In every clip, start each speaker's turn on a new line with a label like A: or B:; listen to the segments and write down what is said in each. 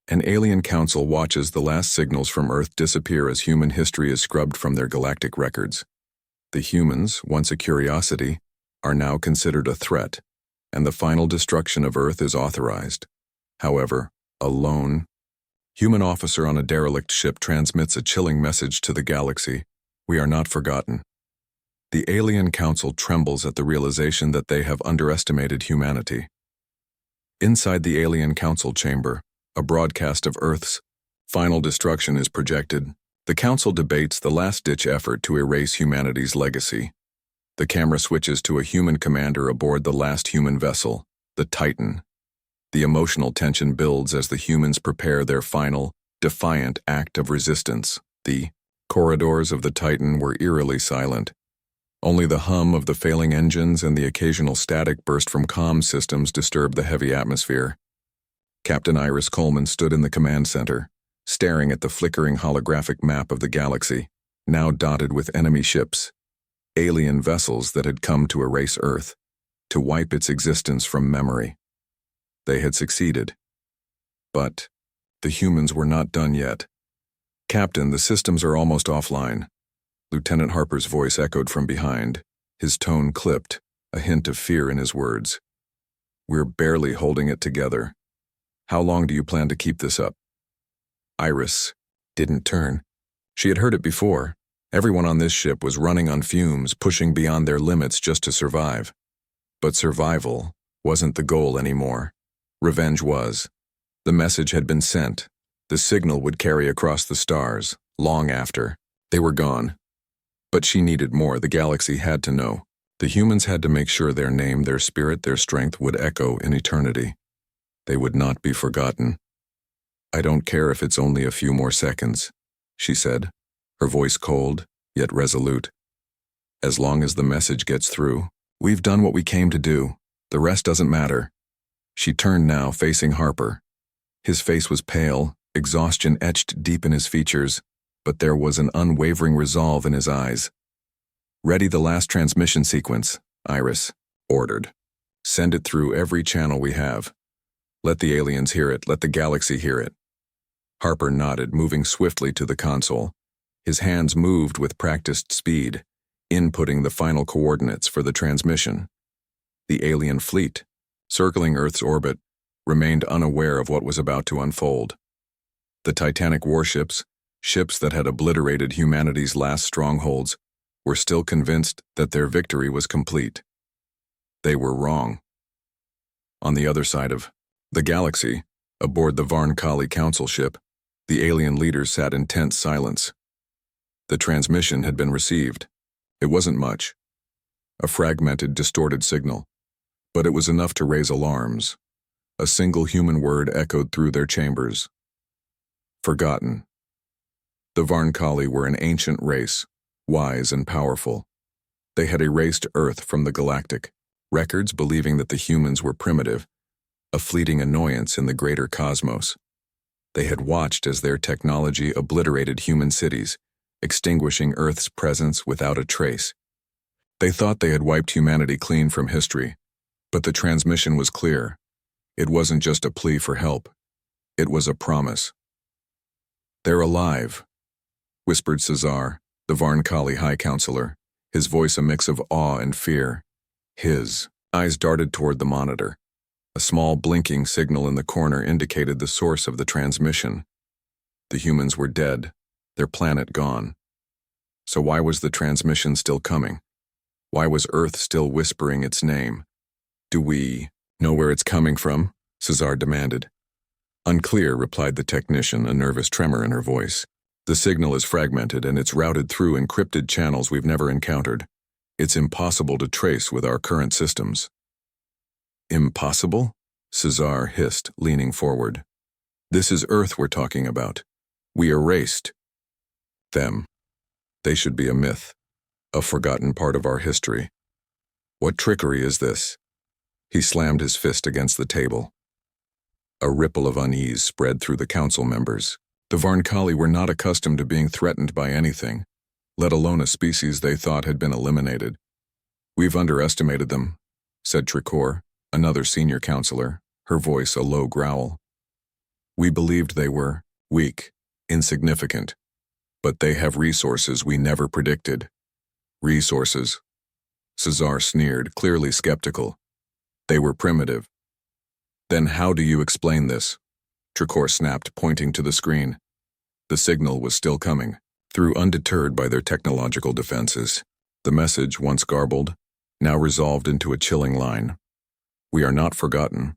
A: An alien council watches the last signals from Earth disappear as human history is scrubbed from their galactic records. The humans, once a curiosity, are now considered a threat, and the final destruction of Earth is authorized. However, a lone human officer on a derelict ship transmits a chilling message to the galaxy: "We are not forgotten." The alien council trembles at the realization that they have underestimated humanity. Inside the alien council chamber, a broadcast of Earth's final destruction is projected. The council debates the last-ditch effort to erase humanity's legacy. The camera switches to a human commander aboard the last human vessel, the Titan. The emotional tension builds as the humans prepare their final, defiant act of resistance. The corridors of the Titan were eerily silent. Only the hum of the failing engines and the occasional static burst from comm systems disturbed the heavy atmosphere. Captain Iris Coleman stood in the command center, staring at the flickering holographic map of the galaxy, now dotted with enemy ships, alien vessels that had come to erase Earth, to wipe its existence from memory. They had succeeded. But the humans were not done yet. "Captain, the systems are almost offline." Lieutenant Harper's voice echoed from behind, his tone clipped, a hint of fear in his words. "We're barely holding it together. How long do you plan to keep this up?" Iris didn't turn. She had heard it before. Everyone on this ship was running on fumes, pushing beyond their limits just to survive. But survival wasn't the goal anymore. Revenge was. The message had been sent. The signal would carry across the stars, long after they were gone. But she needed more. The galaxy had to know. The humans had to make sure their name, their spirit, their strength would echo in eternity. They would not be forgotten. "I don't care if it's only a few more seconds," she said, her voice cold, yet resolute. "As long as the message gets through, we've done what we came to do. The rest doesn't matter." She turned now, facing Harper. His face was pale, exhaustion etched deep in his features, but there was an unwavering resolve in his eyes. "Ready the last transmission sequence," Iris ordered. "Send it through every channel we have. Let the aliens hear it, let the galaxy hear it." Harper nodded, moving swiftly to the console. His hands moved with practiced speed, inputting the final coordinates for the transmission. The alien fleet, circling Earth's orbit, remained unaware of what was about to unfold. The Titanic warships, ships that had obliterated humanity's last strongholds, were still convinced that their victory was complete. They were wrong. On the other side of the galaxy, aboard the Varn Kali Council ship, the alien leaders sat in tense silence. The transmission had been received. It wasn't much. A fragmented, distorted signal. But it was enough to raise alarms. A single human word echoed through their chambers: "Forgotten." The Varn Kali were an ancient race, wise and powerful. They had erased Earth from the Galactic, records believing that the humans were primitive, a fleeting annoyance in the greater cosmos. They had watched as their technology obliterated human cities, extinguishing Earth's presence without a trace. They thought they had wiped humanity clean from history, but the transmission was clear. It wasn't just a plea for help. It was a promise. "They're alive," whispered Cesar, the Varn Kali High Counselor, his voice a mix of awe and fear. His eyes darted toward the monitor. A small blinking signal in the corner indicated the source of the transmission. The humans were dead, their planet gone. So why was the transmission still coming? Why was Earth still whispering its name? "Do we know where it's coming from?" Cesar demanded. "Unclear," replied the technician, a nervous tremor in her voice. "The signal is fragmented and it's routed through encrypted channels we've never encountered. It's impossible to trace with our current systems." "Impossible?" Cesar hissed, leaning forward. "This is Earth we're talking about. We erased them. They should be a myth, a forgotten part of our history. What trickery is this?" He slammed his fist against the table. A ripple of unease spread through the council members. The Varn Kali were not accustomed to being threatened by anything, let alone a species they thought had been eliminated. "We've underestimated them," said Tricor, another senior counselor, her voice a low growl. We believed they were weak, insignificant, but they have resources we never predicted. Resources? Cesar sneered, clearly skeptical. They were primitive. Then how do you explain this? Tricor snapped, pointing to the screen. The signal was still coming, through undeterred by their technological defenses. The message, once garbled, now resolved into a chilling line. We are not forgotten.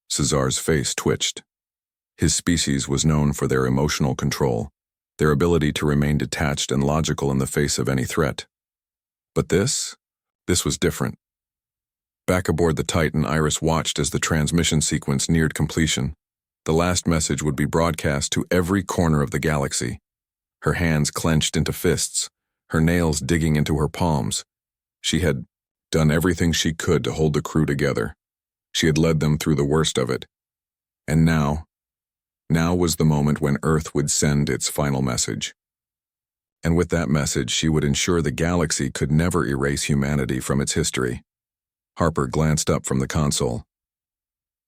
A: Cesar's face twitched. His species was known for their emotional control, their ability to remain detached and logical in the face of any threat. But this was different. Back aboard the Titan, Iris watched as the transmission sequence neared completion. The last message would be broadcast to every corner of the galaxy. Her hands clenched into fists, her nails digging into her palms. She had done everything she could to hold the crew together. She had led them through the worst of it. And now was the moment when Earth would send its final message. And with that message, she would ensure the galaxy could never erase humanity from its history. Harper glanced up from the console.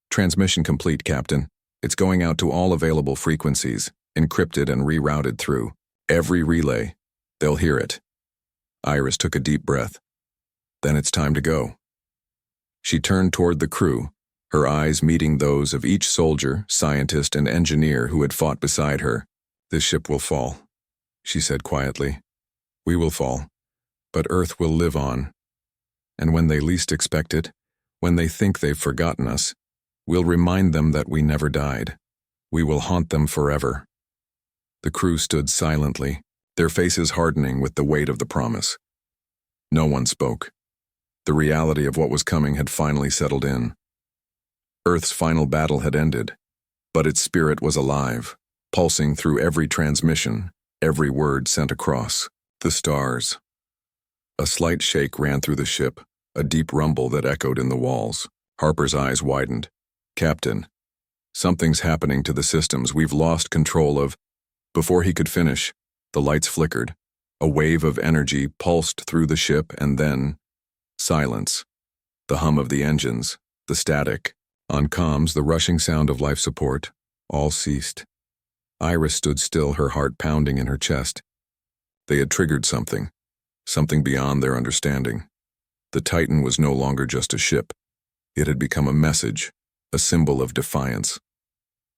A: Transmission complete, Captain. It's going out to all available frequencies, encrypted and rerouted through every relay. They'll hear it. Iris took a deep breath. Then it's time to go. She turned toward the crew, her eyes meeting those of each soldier, scientist, and engineer who had fought beside her. This ship will fall, she said quietly. We will fall, but Earth will live on. And when they least expect it, when they think they've forgotten us, we'll remind them that we never died. We will haunt them forever. The crew stood silently, their faces hardening with the weight of the promise. No one spoke. The reality of what was coming had finally settled in. Earth's final battle had ended, but its spirit was alive, pulsing through every transmission, every word sent across the stars. A slight shake ran through the ship, a deep rumble that echoed in the walls. Harper's eyes widened. Captain, something's happening to the systems. We've lost control of... Before he could finish, the lights flickered. A wave of energy pulsed through the ship, and then... silence. The hum of the engines, the static. On comms, the rushing sound of life support. All ceased. Iris stood still, her heart pounding in her chest. They had triggered something beyond their understanding. The Titan was no longer just a ship. It had become a message, a symbol of defiance.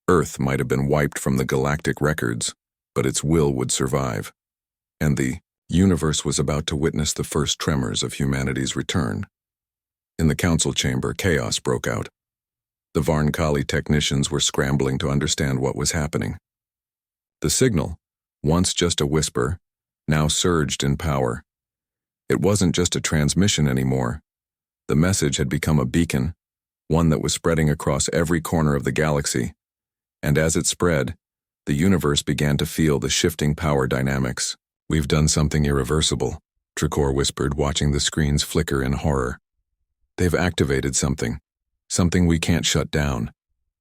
A: Earth might have been wiped from the galactic records, but its will would survive. And the universe was about to witness the first tremors of humanity's return. In the council chamber, chaos broke out. The Varnkali technicians were scrambling to understand what was happening. The signal, once just a whisper, now surged in power. It wasn't just a transmission anymore. The message had become a beacon, one that was spreading across every corner of the galaxy. And as it spread, the universe began to feel the shifting power dynamics. We've done something irreversible, Tricor whispered, watching the screens flicker in horror. They've activated something we can't shut down.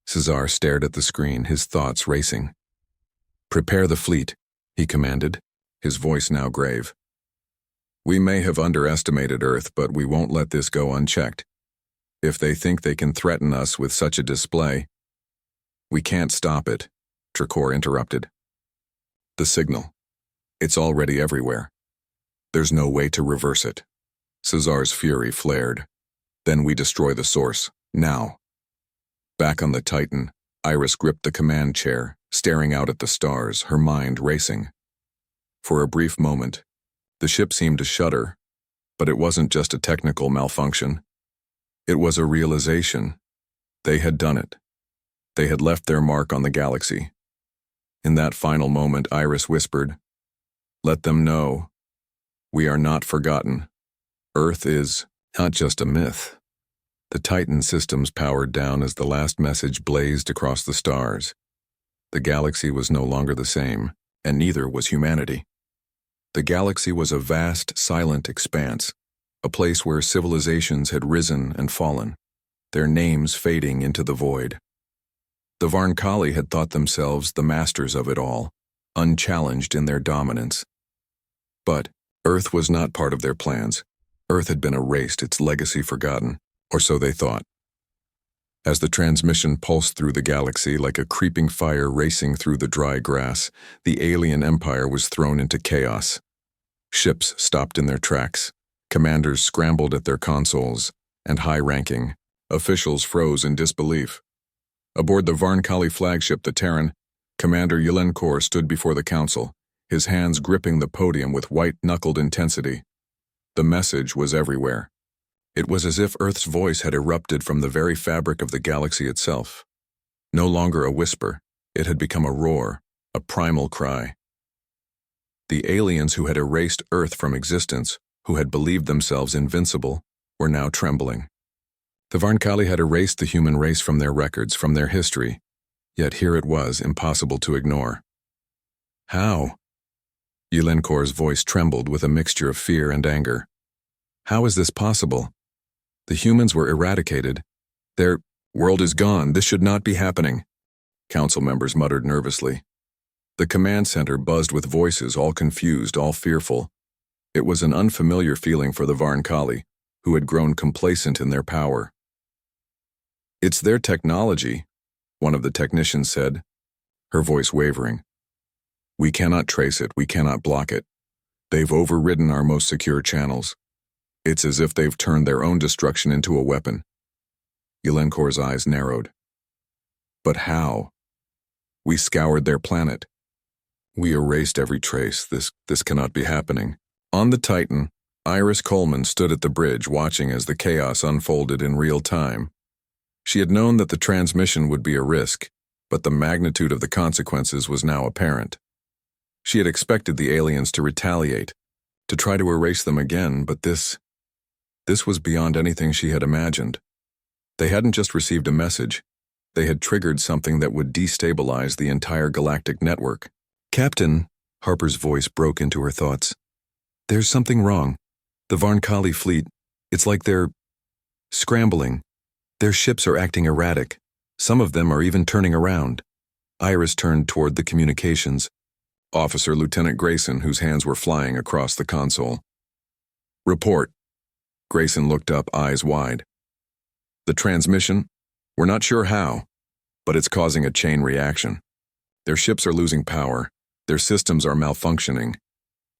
A: Cesar stared at the screen, his thoughts racing. Prepare the fleet, he commanded, his voice now grave. We may have underestimated Earth, but we won't let this go unchecked. If they think they can threaten us with such a display, we can't stop it, Tricor interrupted. The signal. It's already everywhere. There's no way to reverse it. Cesar's fury flared. Then we destroy the source, now. Back on the Titan, Iris gripped the command chair, staring out at the stars, her mind racing. For a brief moment, the ship seemed to shudder, but it wasn't just a technical malfunction. It was a realization. They had done it. They had left their mark on the galaxy. In that final moment, Iris whispered, "Let them know. We are not forgotten. Earth is not just a myth." The Titan systems powered down as the last message blazed across the stars. The galaxy was no longer the same, and neither was humanity. The galaxy was a vast, silent expanse, a place where civilizations had risen and fallen, their names fading into the void. The Varnkali had thought themselves the masters of it all, unchallenged in their dominance. But Earth was not part of their plans. Earth had been erased, its legacy forgotten, or so they thought. As the transmission pulsed through the galaxy like a creeping fire racing through the dry grass, the alien empire was thrown into chaos. Ships stopped in their tracks, commanders scrambled at their consoles, and high-ranking officials froze in disbelief. Aboard the Varnkali flagship, the Terran, Commander Yelenkor stood before the council, his hands gripping the podium with white-knuckled intensity. The message was everywhere. It was as if Earth's voice had erupted from the very fabric of the galaxy itself. No longer a whisper, it had become a roar, a primal cry. The aliens who had erased Earth from existence, who had believed themselves invincible, were now trembling. The Varnkali had erased the human race from their records, from their history, yet here it was, impossible to ignore. How? Yelenkor's voice trembled with a mixture of fear and anger. How is this possible? The humans were eradicated. Their world is gone. This should not be happening. Council members muttered nervously. The command center buzzed with voices, all confused, all fearful. It was an unfamiliar feeling for the Varnkali, who had grown complacent in their power. It's their technology, one of the technicians said, her voice wavering. We cannot trace it, we cannot block it. They've overridden our most secure channels. It's as if they've turned their own destruction into a weapon. Yelenkor's eyes narrowed. But how? We scoured their planet. We erased every trace. This cannot be happening. On the Titan, Iris Coleman stood at the bridge watching as the chaos unfolded in real time. She had known that the transmission would be a risk, but the magnitude of the consequences was now apparent. She had expected the aliens to retaliate, to try to erase them again, but this was beyond anything she had imagined. They hadn't just received a message. They had triggered something that would destabilize the entire galactic network. Captain, Harper's voice broke into her thoughts. There's something wrong. The Varnkali fleet, it's like they're scrambling. Their ships are acting erratic. Some of them are even turning around. Iris turned toward the communications. Officer Lieutenant Grayson, whose hands were flying across the console. Report. Grayson looked up, eyes wide. The transmission? We're not sure how, but it's causing a chain reaction. Their ships are losing power. Their systems are malfunctioning.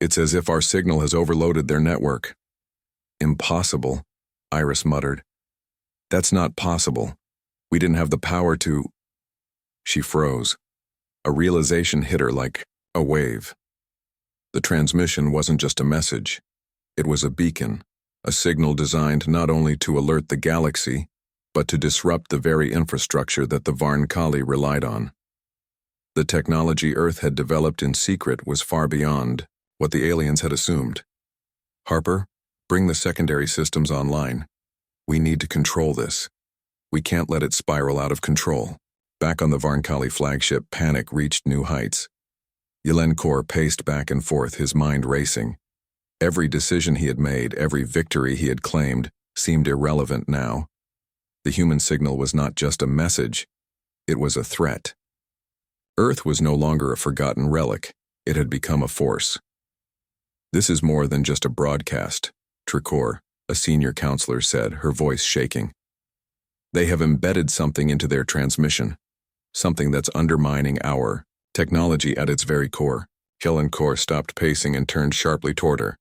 A: It's as if our signal has overloaded their network. Impossible, Iris muttered. That's not possible. We didn't have the power to... She froze. A realization hit her like a wave. The transmission wasn't just a message. It was a beacon, a signal designed not only to alert the galaxy, but to disrupt the very infrastructure that the Varnkali relied on. The technology Earth had developed in secret was far beyond what the aliens had assumed. Harper, bring the secondary systems online. We need to control this. We can't let it spiral out of control. Back on the Varnkali flagship, panic reached new heights. Yelenkor paced back and forth, his mind racing. Every decision he had made, every victory he had claimed, seemed irrelevant now. The human signal was not just a message, it was a threat. Earth was no longer a forgotten relic, it had become a force. This is more than just a broadcast, Tricor, a senior counselor said, her voice shaking. They have embedded something into their transmission, something that's undermining our technology at its very core. Yelenkor stopped pacing and turned sharply toward her.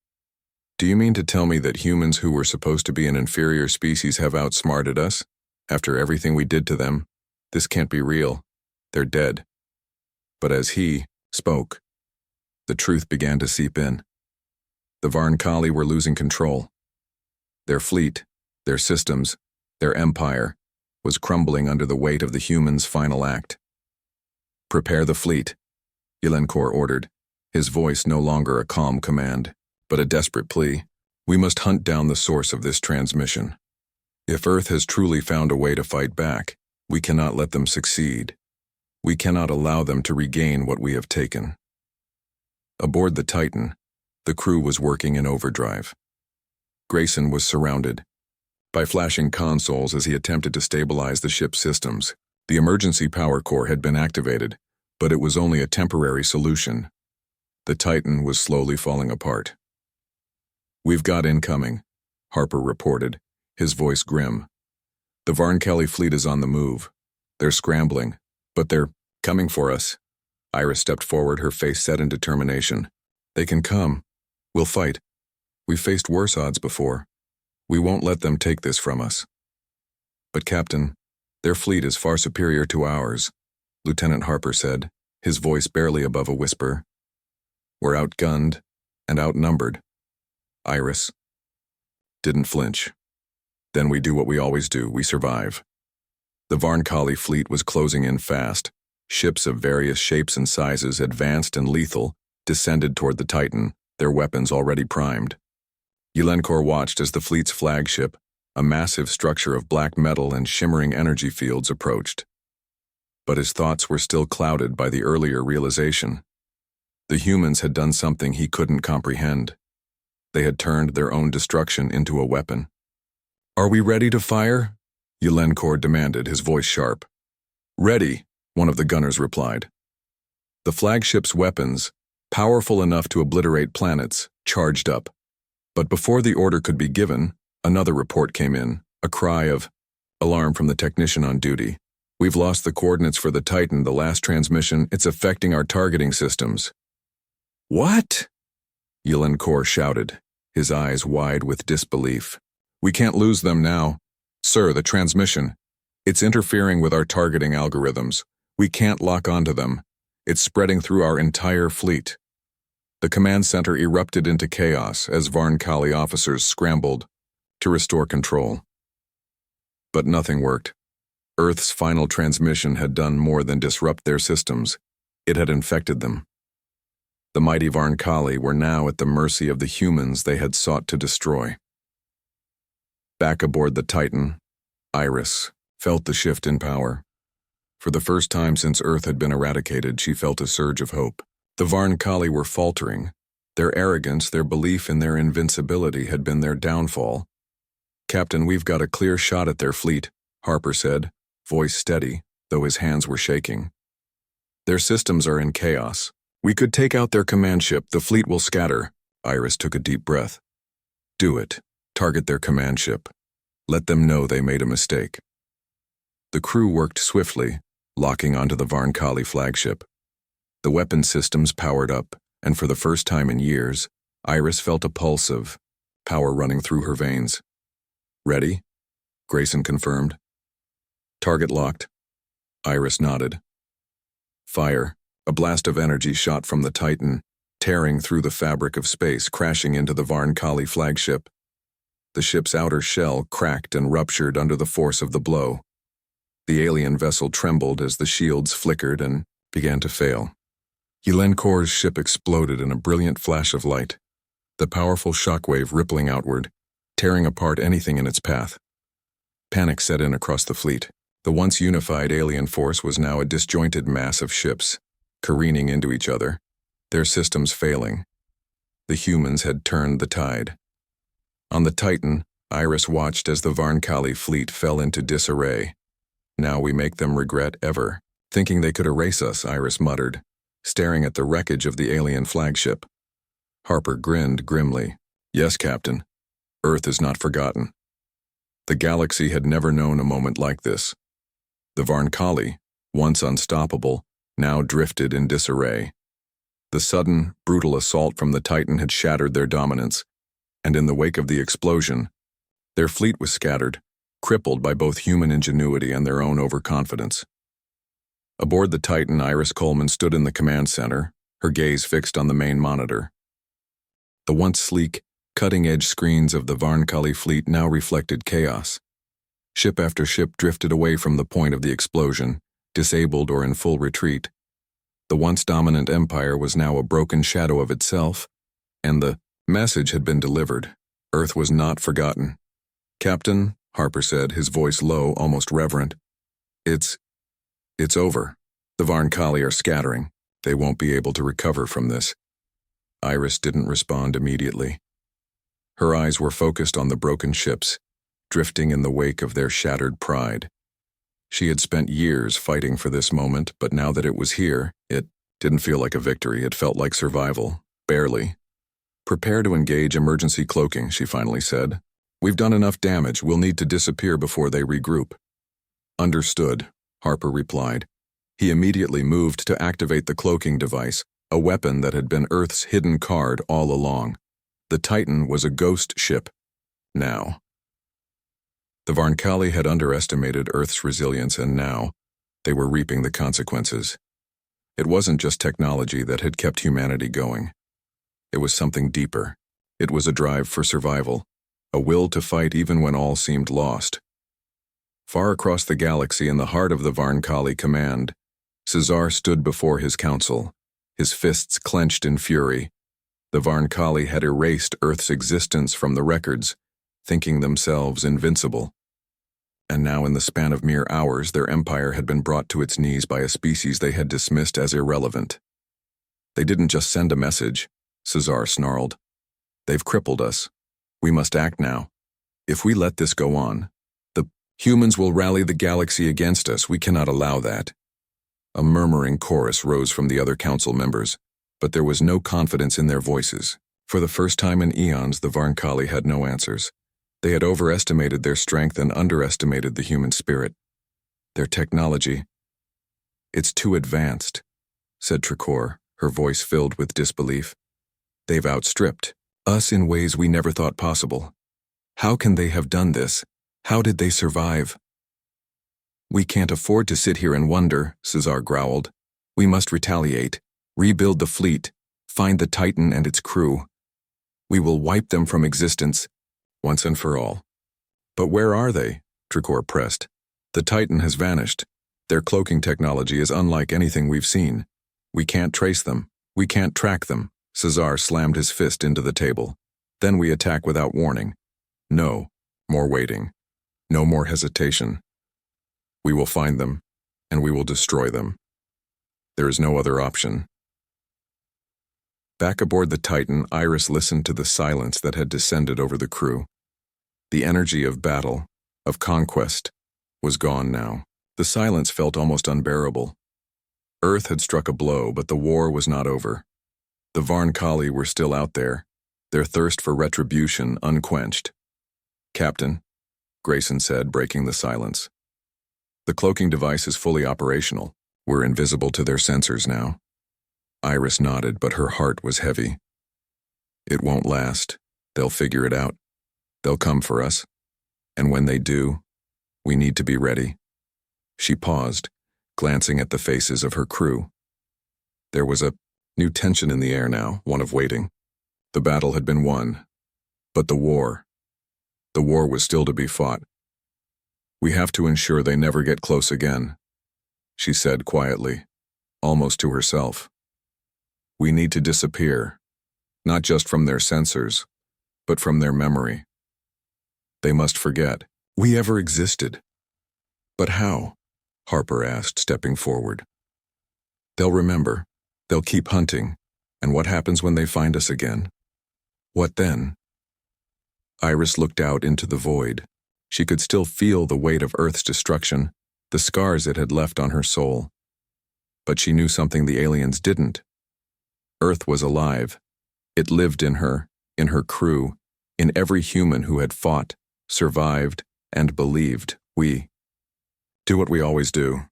A: Do you mean to tell me that humans who were supposed to be an inferior species have outsmarted us? After everything we did to them, this can't be real. They're dead. But as he spoke, the truth began to seep in. The Varnkali were losing control. Their fleet, their systems, their empire was crumbling under the weight of the humans' final act. Prepare the fleet, Yelenkor ordered, his voice no longer a calm command, but a desperate plea. We must hunt down the source of this transmission. If Earth has truly found a way to fight back, we cannot let them succeed. We cannot allow them to regain what we have taken. Aboard the Titan, the crew was working in overdrive. Grayson was surrounded by flashing consoles as he attempted to stabilize the ship's systems. The emergency power core had been activated, but it was only a temporary solution. The Titan was slowly falling apart. We've got incoming, Harper reported, his voice grim. The Varnkali fleet is on the move. They're scrambling, but they're coming for us. Iris stepped forward, her face set in determination. They can come. We'll fight. We've faced worse odds before. We won't let them take this from us. But Captain, their fleet is far superior to ours, Lieutenant Harper said, his voice barely above a whisper. We're outgunned and outnumbered. Iris didn't flinch. Then we do what we always do, we survive. The Varnkali fleet was closing in fast. Ships of various shapes and sizes, advanced and lethal, descended toward the Titan, their weapons already primed. Yelenkor watched as the fleet's flagship, a massive structure of black metal and shimmering energy fields, approached. But his thoughts were still clouded by the earlier realization. The humans had done something he couldn't comprehend. They had turned their own destruction into a weapon. Are we ready to fire? Yelenkor demanded, his voice sharp. Ready, one of the gunners replied. The flagship's weapons, powerful enough to obliterate planets, charged up. But before the order could be given, another report came in, a cry of alarm from the technician on duty. We've lost the coordinates for the Titan, the last transmission. It's affecting our targeting systems. What? Yelenkor shouted, his eyes wide with disbelief. We can't lose them now. Sir, the transmission. It's interfering with our targeting algorithms. We can't lock onto them. It's spreading through our entire fleet. The command center erupted into chaos as Varnkali officers scrambled to restore control. But nothing worked. Earth's final transmission had done more than disrupt their systems. It had infected them. The mighty Varnkali were now at the mercy of the humans they had sought to destroy. Back aboard the Titan, Iris felt the shift in power. For the first time since Earth had been eradicated, she felt a surge of hope. The Varnkali were faltering. Their arrogance, their belief in their invincibility had been their downfall. Captain, we've got a clear shot at their fleet, Harper said, voice steady, though his hands were shaking. Their systems are in chaos. We could take out their command ship. The fleet will scatter. Iris took a deep breath. Do it. Target their command ship. Let them know they made a mistake. The crew worked swiftly, locking onto the Varnkali flagship. The weapon systems powered up, and for the first time in years, Iris felt a pulse of power running through her veins. Ready? Grayson confirmed. Target locked. Iris nodded. Fire. A blast of energy shot from the Titan, tearing through the fabric of space, crashing into the Varnkali flagship. The ship's outer shell cracked and ruptured under the force of the blow. The alien vessel trembled as the shields flickered and began to fail. Yelenkor's ship exploded in a brilliant flash of light, the powerful shockwave rippling outward, tearing apart anything in its path. Panic set in across the fleet. The once unified alien force was now a disjointed mass of ships, careening into each other, their systems failing. The humans had turned the tide. On the Titan, Iris watched as the Varnkali fleet fell into disarray. Now we make them regret ever. Thinking they could erase us, Iris muttered, staring at the wreckage of the alien flagship. Harper grinned grimly. Yes, Captain. Earth is not forgotten. The galaxy had never known a moment like this. The Varnkali, once unstoppable, now drifted in disarray. The sudden, brutal assault from the Titan had shattered their dominance, and in the wake of the explosion, their fleet was scattered, crippled by both human ingenuity and their own overconfidence. Aboard the Titan, Iris Coleman stood in the command center, her gaze fixed on the main monitor. The once sleek, cutting-edge screens of the Varnkali fleet now reflected chaos. Ship after ship drifted away from the point of the explosion, disabled or in full retreat. The once dominant empire was now a broken shadow of itself, and the message had been delivered. Earth was not forgotten. Captain, Harper said, his voice low, almost reverent. It's over. The Varnkali are scattering. They won't be able to recover from this. Iris didn't respond immediately. Her eyes were focused on the broken ships, drifting in the wake of their shattered pride. She had spent years fighting for this moment, but now that it was here, it didn't feel like a victory. It felt like survival. Barely. Prepare to engage emergency cloaking, she finally said. We've done enough damage. We'll need to disappear before they regroup. Understood, Harper replied. He immediately moved to activate the cloaking device, a weapon that had been Earth's hidden card all along. The Titan was a ghost ship. Now. The Varnkali had underestimated Earth's resilience, and now they were reaping the consequences. It wasn't just technology that had kept humanity going. It was something deeper. It was a drive for survival, a will to fight even when all seemed lost. Far across the galaxy, in the heart of the Varnkali command, Caesar stood before his council, his fists clenched in fury. The Varnkali had erased Earth's existence from the records, thinking themselves invincible. And now, in the span of mere hours, their empire had been brought to its knees by a species they had dismissed as irrelevant. They didn't just send a message, Caesar snarled. They've crippled us. We must act now. If we let this go on, the humans will rally the galaxy against us. We cannot allow that. A murmuring chorus rose from the other council members, but there was no confidence in their voices. For the first time in eons, the Varnkali had no answers. They had overestimated their strength and underestimated the human spirit. Their technology. It's too advanced, said Tricor, her voice filled with disbelief. They've outstripped us in ways we never thought possible. How can they have done this? How did they survive? We can't afford to sit here and wonder, Caesar growled. We must retaliate, rebuild the fleet, find the Titan and its crew. We will wipe them from existence, once and for all. But where are they? Tricor pressed. The Titan has vanished. Their cloaking technology is unlike anything we've seen. We can't trace them. We can't track them. Caesar slammed his fist into the table. Then we attack without warning. No more waiting. No more hesitation. We will find them, and we will destroy them. There is no other option. Back aboard the Titan, Iris listened to the silence that had descended over the crew. The energy of battle, of conquest, was gone now. The silence felt almost unbearable. Earth had struck a blow, but the war was not over. The Varnkali were still out there, their thirst for retribution unquenched. Captain, Grayson said, breaking the silence. The cloaking device is fully operational. We're invisible to their sensors now. Iris nodded, but her heart was heavy. It won't last. They'll figure it out. They'll come for us. And when they do, we need to be ready. She paused, glancing at the faces of her crew. There was a new tension in the air now, one of waiting. The battle had been won, but the war was still to be fought. We have to ensure they never get close again, she said quietly, almost to herself. We need to disappear, not just from their sensors, but from their memory. They must forget we ever existed. But how? Harper asked, stepping forward. They'll remember. They'll keep hunting. And what happens when they find us again? What then? Iris looked out into the void. She could still feel the weight of Earth's destruction, the scars it had left on her soul. But she knew something the aliens didn't. Earth was alive. It lived in her crew, in every human who had fought, survived, and believed. We do what we always do,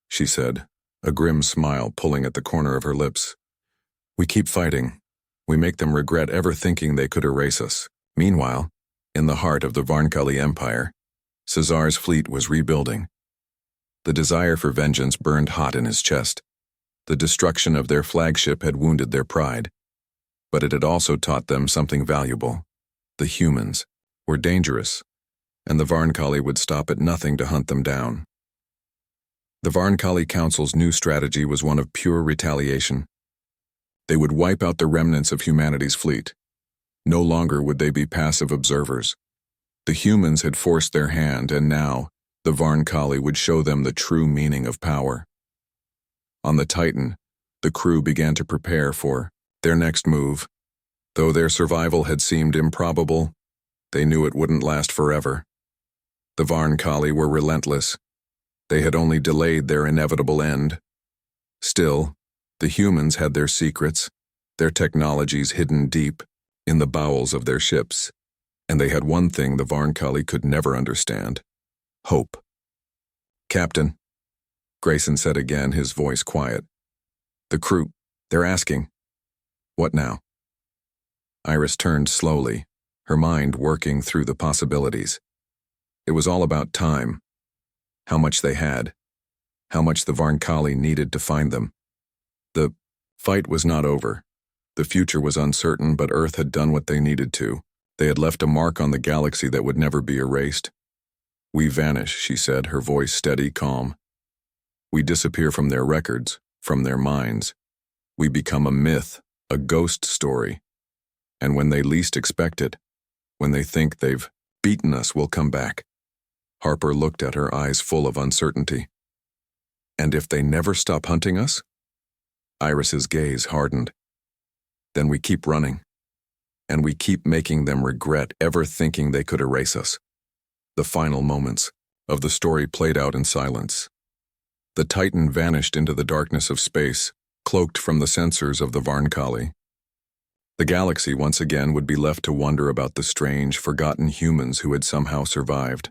A: she said, a grim smile pulling at the corner of her lips. We keep fighting. We make them regret ever thinking they could erase us. Meanwhile, in the heart of the Varnkali Empire, Caesar's fleet was rebuilding. The desire for vengeance burned hot in his chest. The destruction of their flagship had wounded their pride. But it had also taught them something valuable. The humans were dangerous, and the Varnkali would stop at nothing to hunt them down. The Varnkali Council's new strategy was one of pure retaliation. They would wipe out the remnants of humanity's fleet. No longer would they be passive observers. The humans had forced their hand, and now the Varnkali would show them the true meaning of power. On the Titan, the crew began to prepare for their next move. Though their survival had seemed improbable, they knew it wouldn't last forever. The Varnkali were relentless. They had only delayed their inevitable end. Still, the humans had their secrets, their technologies hidden deep in the bowels of their ships, and they had one thing the Varnkali could never understand: hope. Captain, Grayson said again, his voice quiet. The crew, they're asking. What now? Iris turned slowly, her mind working through the possibilities. It was all about time. How much they had. How much the Varnkali needed to find them. The fight was not over. The future was uncertain, but Earth had done what they needed to. They had left a mark on the galaxy that would never be erased. We vanish, she said, her voice steady, calm. We disappear from their records, from their minds. We become a myth, a ghost story. And when they least expect it, when they think they've beaten us, we'll come back. Harper looked at her, eyes full of uncertainty. And if they never stop hunting us? Iris's gaze hardened. Then we keep running. And we keep making them regret ever thinking they could erase us. The final moments of the story played out in silence. The Titan vanished into the darkness of space, cloaked from the sensors of the Varnkali. The galaxy once again would be left to wonder about the strange, forgotten humans who had somehow survived.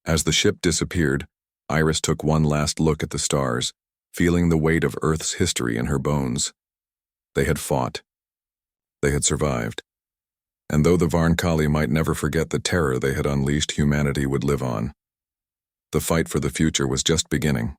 A: As the ship disappeared, Iris took one last look at the stars, feeling the weight of Earth's history in her bones. They had fought. They had survived. And though the Varnkali might never forget the terror they had unleashed, humanity would live on. The fight for the future was just beginning.